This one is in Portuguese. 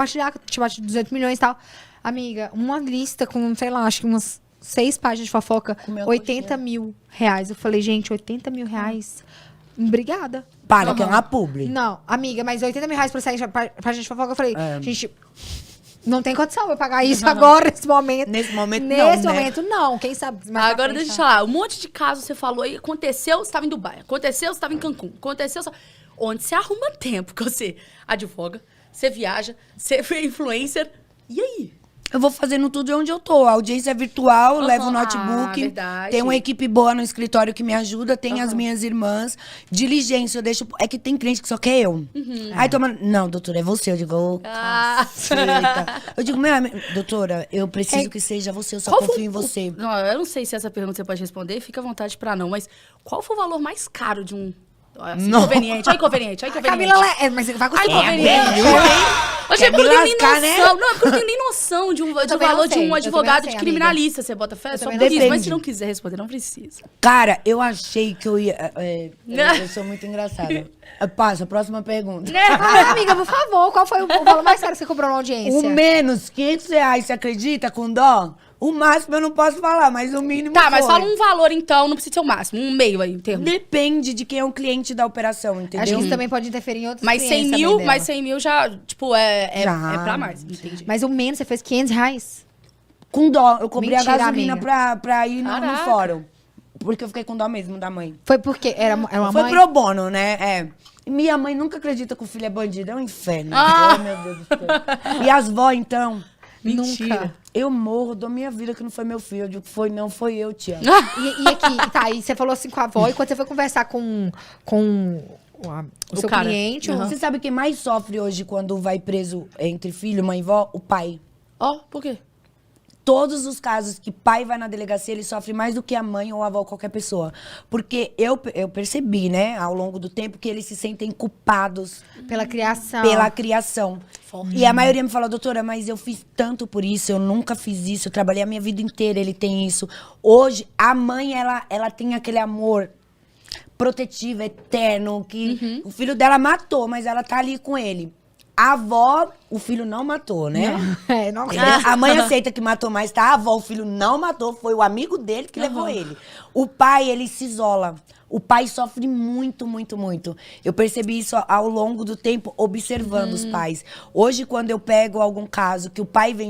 compartilhar, tipo, acho 200 milhões e tal. Amiga, uma lista com, sei lá, acho que umas 6 páginas de fofoca, 80 mil reais. Eu falei, gente, 80 mil reais? Obrigada. Para, que é uma publi. Não, amiga, mas 80 mil reais pra sair página de fofoca, eu falei, gente, não tem condição eu pagar isso agora, nesse momento. Nesse momento, Nesse não, momento, não. Quem sabe? mais pra Agora frente, deixa eu te tá. falar, um monte de casos você falou aí, aconteceu, você estava em Dubai, aconteceu, você estava em Cancún, aconteceu, onde você arruma tempo que você advoga, você viaja, você é influencer, e aí? Eu vou fazendo tudo onde eu tô. A audiência é virtual, eu levo o notebook. Verdade. Tem uma equipe boa no escritório que me ajuda, tem as minhas irmãs. Diligência, eu deixo... É que tem cliente que só quer eu. Aí toma... Não, doutora, é você. Eu digo, ô, caceta. Eu digo, doutora, eu preciso que seja você, eu só confio em você. Não, eu não sei se essa pergunta você pode responder, fica à vontade pra não, mas qual foi o valor mais caro de um... Assim, inconveniente, olha inconveniente, olha inconveniente. Camila, mas vai Ai, acostumar. inconveniente. Hoje Quer eu não me tenho nem lascar, né? noção. Não, porque eu não tenho nem noção de um também valor não de sei, um eu advogado também não sei, de criminalista. Você bota fé? Só também por não isso. sei. Mas se não quiser responder, não precisa. Cara, eu achei que eu ia... eu sou muito engraçada. Passa, próxima pergunta. Ah, amiga, por favor, qual foi o valor mais caro que você cobrou na audiência? O menos, 500 reais, você acredita, com dó? O máximo eu não posso falar, mas o mínimo Tá, mas foi. fala um valor então, não precisa ser o máximo. Um meio aí, um termo. Depende de quem é o cliente da operação, entendeu? Acho que isso também pode interferir em outros Mas 100 clientes mil, também mas dela. 100 mil já, tipo, é Já. pra mais. Entendi. Mas o menos, você fez 500 reais? Com dó. Eu cobrei Mentira, a gasolina amiga. pra ir no Caraca. fórum. Porque eu fiquei com dó mesmo da mãe. Foi porque era uma Foi mãe? pro bono, né? É. Minha mãe nunca acredita que o filho é bandido. É um inferno. Ah. Ai, meu Deus do céu. E as vó, então? Nunca. Eu morro da minha vida que não foi meu filho. Eu digo, não foi eu, tia. E aqui, tá, e você falou assim com a avó, e quando você foi conversar com o seu cara. cliente... Você sabe quem mais sofre hoje quando vai preso entre filho, mãe e vó? O pai. Ó, por quê? Todos os casos que pai vai na delegacia, ele sofre mais do que a mãe ou a avó, qualquer pessoa. Porque eu percebi, né, ao longo do tempo, que eles se sentem culpados Pela criação. pela criação. E a maioria me fala, doutora, mas eu fiz tanto por isso, eu nunca fiz isso, eu trabalhei a minha vida inteira, ele tem isso. Hoje, a mãe, ela tem aquele amor protetivo, eterno, que o filho dela matou, mas ela tá ali com ele. A avó, o filho não matou, né? Não. A mãe aceita que matou, mas tá? A avó, o filho não matou, foi o amigo dele que levou ele. O pai, ele se isola. O pai sofre muito, muito, muito. Eu percebi isso ao longo do tempo, observando os pais. Hoje, quando eu pego algum caso que o pai vem